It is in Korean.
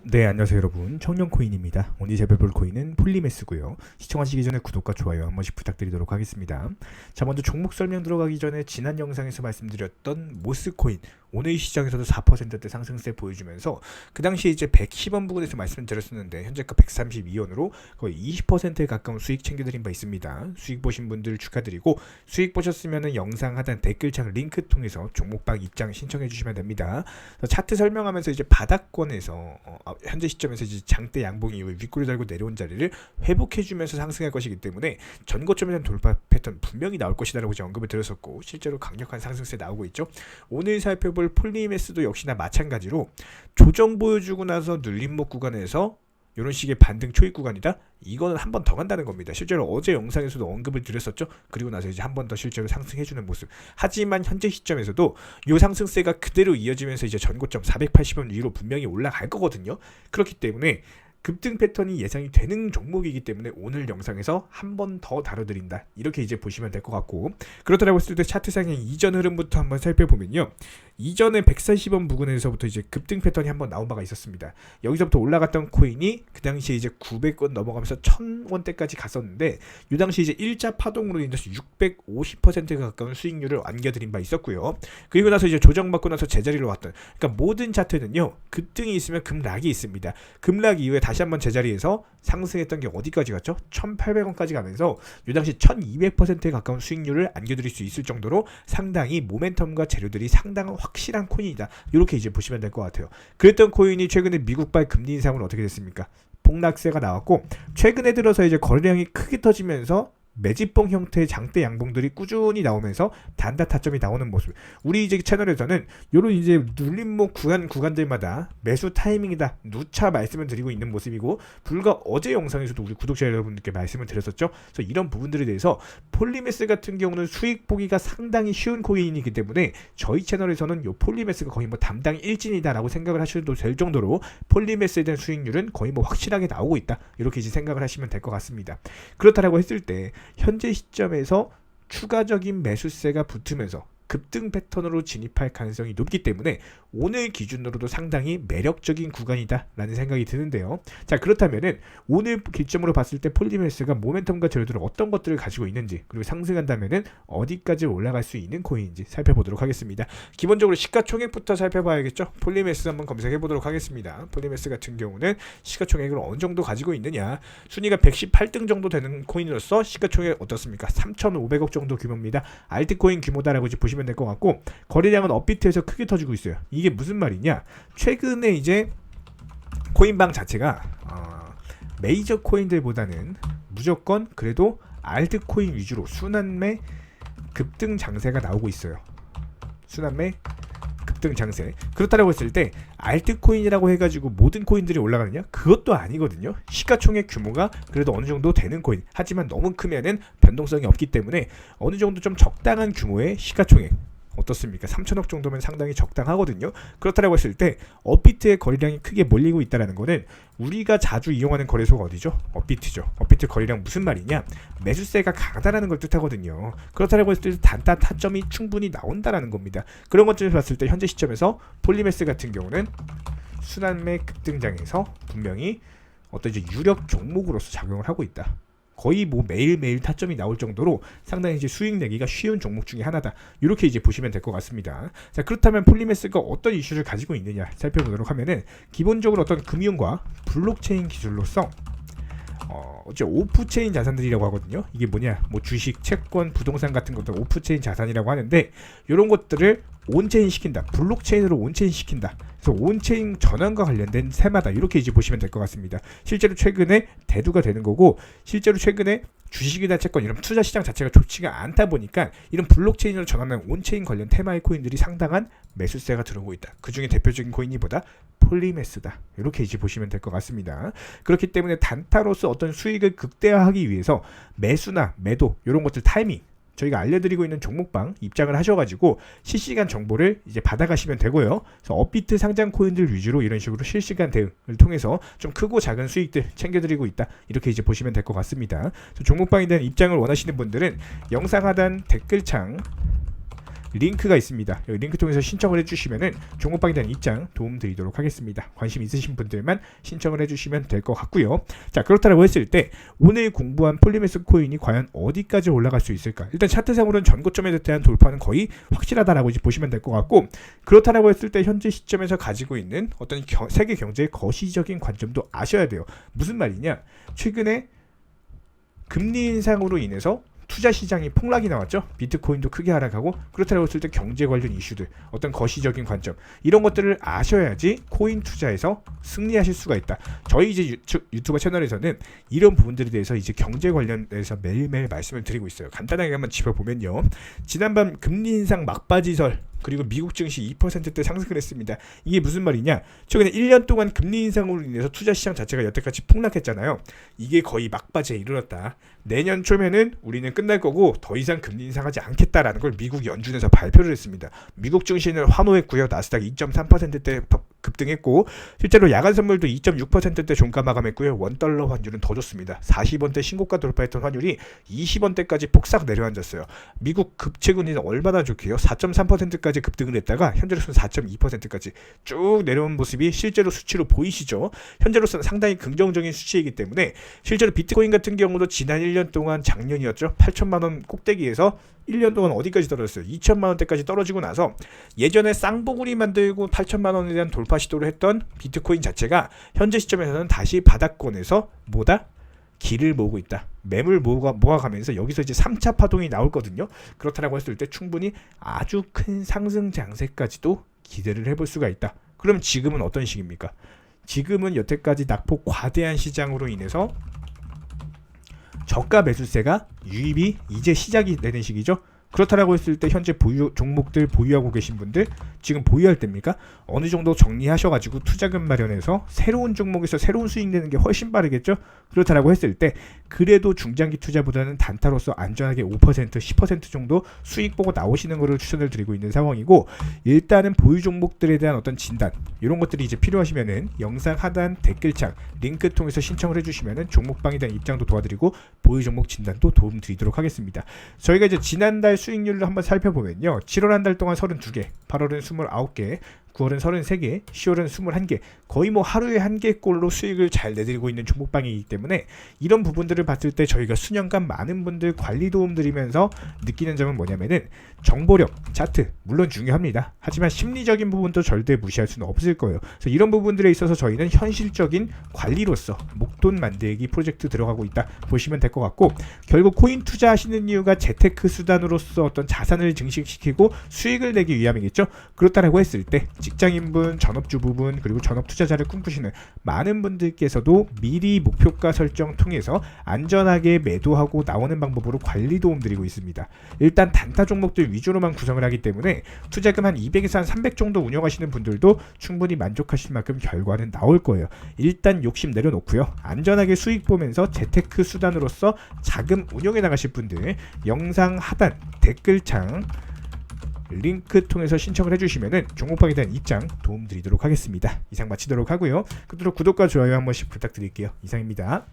네, 안녕하세요 여러분. 청년코인입니다. 오늘 제배볼 코인은 폴리메스고요. 시청하시기 전에 구독과 좋아요 한 번씩 부탁드리도록 하겠습니다. 자, 먼저 종목 설명 들어가기 전에 지난 영상에서 말씀드렸던 모스코인 오늘 시장에서도 4%대 상승세 보여주면서 그 당시에 이제 110원 부근에서 말씀드렸었는데 현재가 132원으로 거의 20%에 가까운 수익 챙겨드린 바 있습니다. 수익 보신 분들 축하드리고 수익 보셨으면 영상 하단 댓글창 링크 통해서 종목방 입장 신청해 주시면 됩니다. 차트 설명하면서 이제 바닥권에서 현재 시점에서 이제 장대 양봉이 윗꼬리 달고 내려온 자리를 회복해주면서 상승할 것이기 때문에 전고점에선 돌파 패턴 분명히 나올 것이다라고 언급을 드렸었고 실제로 강력한 상승세 나오고 있죠. 오늘 살펴볼 폴리메스도 역시나 마찬가지로 조정 보여주고 나서 눌림목 구간에서 이런 식의 반등 초입 구간이다. 이거는 한 번 더 간다는 겁니다. 실제로 어제 영상에서도 언급을 드렸었죠. 그리고 나서 이제 한 번 더 실제로 상승해주는 모습. 하지만 현재 시점에서도 이 상승세가 그대로 이어지면서 이제 전고점 480원 위로 분명히 올라갈 거거든요. 그렇기 때문에 급등 패턴이 예상이 되는 종목이기 때문에 오늘 영상에서 한 번 더 다뤄드린다. 이렇게 이제 보시면 될 것 같고 그렇다고 했을 때 차트상의 이전 흐름부터 한번 살펴보면요. 이전에 140원 부근에서부터 이제 급등 패턴이 한번 나온 바가 있었습니다. 여기서부터 올라갔던 코인이 그 당시에 이제 900원 넘어가면서 1000원대까지 갔었는데 이 당시 이제 1차 파동으로 인해서 650%가 가까운 수익률을 안겨드린 바 있었고요. 그리고 나서 이제 조정받고 나서 제자리로 왔던 그러니까 모든 차트는요. 급등이 있으면 급락이 있습니다. 급락 이후에 다시 한번 제자리에서 상승했던 게 어디까지 갔죠? 1800원까지 가면서 이 당시 1200%에 가까운 수익률을 안겨드릴 수 있을 정도로 상당히 모멘텀과 재료들이 상당한 확실한 코인이다. 이렇게 이제 보시면 될 것 같아요. 그랬던 코인이 최근에 미국발 금리 인상은 어떻게 됐습니까? 폭락세가 나왔고 최근에 들어서 이제 거래량이 크게 터지면서 매집봉 형태의 장대 양봉들이 꾸준히 나오면서 단다 타점이 나오는 모습. 우리 이제 채널에서는 요런 이제 눌림목 구간들마다 매수 타이밍이다. 누차 말씀을 드리고 있는 모습이고 불과 어제 영상에서도 우리 구독자 여러분들께 말씀을 드렸었죠. 그래서 이런 부분들에 대해서 폴리메스 같은 경우는 수익 보기가 상당히 쉬운 코인이기 때문에 저희 채널에서는 요 폴리메스가 거의 뭐 담당 일진이다라고 생각을 하셔도 될 정도로 폴리메스에 대한 수익률은 거의 뭐 확실하게 나오고 있다. 이렇게 이제 생각을 하시면 될 것 같습니다. 그렇다라고 했을 때 현재 시점에서 추가적인 매수세가 붙으면서 급등 패턴으로 진입할 가능성이 높기 때문에 오늘 기준으로도 상당히 매력적인 구간이다 라는 생각이 드는데요. 자, 그렇다면은 오늘 기점으로 봤을 때 폴리메스가 모멘텀과 재료들을 어떤 것들을 가지고 있는지 그리고 상승한다면은 어디까지 올라갈 수 있는 코인인지 살펴보도록 하겠습니다. 기본적으로 시가총액부터 살펴봐야겠죠. 폴리메스 한번 검색해 보도록 하겠습니다. 폴리메스 같은 경우는 시가총액을 어느 정도 가지고 있느냐, 순위가 118등 정도 되는 코인으로서 시가총액 어떻습니까? 3,500억 정도 규모입니다. 알트코인 규모다라고 이제 보시면 될 것 같고 거래량은 업비트에서 크게 터지고 있어요. 이게 무슨 말이냐? 최근에 이제 코인방 자체가 메이저 코인들보다는 무조건 그래도 알트코인 위주로 순환매 급등 장세가 나오고 있어요. 순환매 급등 장세. 그렇다고 했을 때 알트코인이라고 해가지고 모든 코인들이 올라가느냐? 그것도 아니거든요. 시가총액 규모가 그래도 어느 정도 되는 코인. 하지만 너무 크면은 변동성이 없기 때문에 어느 정도 좀 적당한 규모의 시가총액. 어떻습니까? 3천억 정도면 상당히 적당하거든요. 그렇다고 했을 때 업비트의 거래량이 크게 몰리고 있다는 거는 우리가 자주 이용하는 거래소가 어디죠? 업비트죠. 업비트 거래량 무슨 말이냐? 매수세가 강하다는 걸 뜻하거든요. 그렇다고 했을 때 단타 타점이 충분히 나온다는 겁니다. 그런 것들을 봤을 때 현재 시점에서 폴리메스 같은 경우는 순환매 급등장에서 분명히 어떤 이제 유력 종목으로서 작용을 하고 있다. 거의 뭐 매일매일 타점이 나올 정도로 상당히 이제 수익 내기가 쉬운 종목 중에 하나다. 이렇게 이제 보시면 될 것 같습니다. 자, 그렇다면 폴리메스가 어떤 이슈를 가지고 있느냐 살펴보도록 하면은 기본적으로 어떤 금융과 블록체인 기술로서 이제 오프체인 자산들이라고 하거든요. 이게 뭐냐? 뭐 주식, 채권, 부동산 같은 것들 오프체인 자산이라고 하는데 이런 것들을 온체인 시킨다. 블록체인으로 온체인 시킨다. 그래서 온체인 전환과 관련된 테마다. 이렇게 이제 보시면 될 것 같습니다. 실제로 최근에 대두가 되는 거고 실제로 최근에 주식이나 채권 이런 투자 시장 자체가 좋지가 않다 보니까 이런 블록체인으로 전환하는 온체인 관련 테마의 코인들이 상당한 매수세가 들어오고 있다. 그 중에 대표적인 코인이 뭐다? 폴리메스다. 이렇게 이제 보시면 될 것 같습니다. 그렇기 때문에 단타로서 어떤 수익을 극대화하기 위해서 매수나 매도 이런 것들 타이밍 저희가 알려드리고 있는 종목방 입장을 하셔가지고 실시간 정보를 이제 받아가시면 되고요. 그래서 업비트 상장 코인들 위주로 이런 식으로 실시간 대응을 통해서 좀 크고 작은 수익들 챙겨드리고 있다. 이렇게 이제 보시면 될 것 같습니다. 종목방에 대한 입장을 원하시는 분들은 영상 하단 댓글창 링크가 있습니다. 여기 링크 통해서 신청을 해주시면은 종목방에 대한 입장 도움드리도록 하겠습니다. 관심 있으신 분들만 신청을 해주시면 될 것 같고요. 자, 그렇다고 했을 때 오늘 공부한 폴리메스 코인이 과연 어디까지 올라갈 수 있을까? 일단 차트상으로는 전고점에 대한 돌파는 거의 확실하다라고 이제 보시면 될 것 같고, 그렇다고 했을 때 현재 시점에서 가지고 있는 어떤 세계 경제의 거시적인 관점도 아셔야 돼요. 무슨 말이냐? 최근에 금리 인상으로 인해서 투자 시장이 폭락이 나왔죠. 비트코인도 크게 하락하고, 그렇다고 했을 때 경제 관련 이슈들, 어떤 거시적인 관점, 이런 것들을 아셔야지 코인 투자에서 승리하실 수가 있다. 저희 이제 유튜버 채널에서는 이런 부분들에 대해서 이제 경제 관련해서 매일매일 말씀을 드리고 있어요. 간단하게 한번 짚어보면요, 지난밤 금리 인상 막바지설, 그리고 미국 증시 2%대 상승을 했습니다. 이게 무슨 말이냐? 최근에 1년 동안 금리 인상으로 인해서 투자 시장 자체가 여태까지 폭락했잖아요. 이게 거의 막바지에 이르렀다. 내년 초면은 우리는 끝날 거고 더 이상 금리 인상하지 않겠다라는 걸 미국 연준에서 발표를 했습니다. 미국 증시는 환호했고요. 나스닥 2.3%대 급등했고, 실제로 야간 선물도 2.6%대 종가 마감했고요. 원달러 환율은 더 좋습니다. 40원대 신고가 돌파했던 환율이 20원대까지 폭삭 내려앉았어요. 미국 급체군이 얼마나 좋게요? 4.3%까지 급등을 했다가 현재로서는 4.2%까지 쭉 내려온 모습이 실제로 수치로 보이시죠? 현재로서는 상당히 긍정적인 수치이기 때문에, 실제로 비트코인 같은 경우도 지난 1년 동안, 작년이었죠, 8천만원 꼭대기에서 1년 동안 어디까지 떨어졌어요? 2천만원대까지 떨어지고 나서 예전에 쌍봉우리 만들고 8천만원에 대한 돌파 시도를 했던 비트코인 자체가 현재 시점에서는 다시 바닥권에서 길을 모으고 있다. 매물 모아가면서 여기서 이제 3차 파동이 나올 거든요. 그렇다고 했을 때 충분히 아주 큰 상승 장세까지도 기대를 해볼 수가 있다. 그럼 지금은 어떤 시기입니까? 지금은 여태까지 낙폭 과대한 시장으로 인해서 저가 매수세가 유입이 이제 시작이 되는 시기죠. 그렇다라고 했을 때 현재 종목들 보유하고 계신 분들 지금 보유할 때입니까? 어느 정도 정리하셔가지고 투자금 마련해서 새로운 종목에서 새로운 수익 내는 게 훨씬 빠르겠죠? 그렇다라고 했을 때 그래도 중장기 투자보다는 단타로서 안전하게 5%, 10% 정도 수익 보고 나오시는 것을 추천을 드리고 있는 상황이고, 일단은 보유 종목들에 대한 어떤 진단, 이런 것들이 이제 필요하시면은 영상 하단 댓글창 링크 통해서 신청을 해주시면은 종목방에 대한 입장도 도와드리고 보유 종목 진단도 도움 드리도록 하겠습니다. 저희가 이제 지난달 수익률을 한번 살펴보면요, 7월 한 달 동안 32개, 8월은 29개, 9월은 33개, 10월은 21개, 거의 뭐 하루에 한 개꼴로 수익을 잘 내드리고 있는 종목방이기 때문에, 이런 부분들을 봤을 때 저희가 수년간 많은 분들 관리 도움 드리면서 느끼는 점은 뭐냐면은, 정보력, 차트 물론 중요합니다. 하지만 심리적인 부분도 절대 무시할 수는 없을 거예요. 그래서 이런 부분들에 있어서 저희는 현실적인 관리로서 목돈 만들기 프로젝트 들어가고 있다 보시면 될 것 같고, 결국 코인 투자하시는 이유가 재테크 수단으로서 어떤 자산을 증식시키고 수익을 내기 위함이겠죠. 그렇다고 했을 때 직장인분, 전업주부분, 그리고 전업 투자자를 꿈꾸시는 많은 분들께서도 미리 목표가 설정 통해서 안전하게 매도하고 나오는 방법으로 관리 도움 드리고 있습니다. 일단 단타 종목들 위주로만 구성을 하기 때문에 투자금 한 200에서 한 300 정도 운영하시는 분들도 충분히 만족하실 만큼 결과는 나올 거예요. 일단 욕심 내려놓고요, 안전하게 수익 보면서 재테크 수단으로서 자금 운용해 나가실 분들 영상 하단 댓글창 링크 통해서 신청을 해주시면은 종목방에 대한 입장 도움 드리도록 하겠습니다. 이상 마치도록 하고요. 끝으로 구독과 좋아요 한 번씩 부탁드릴게요. 이상입니다.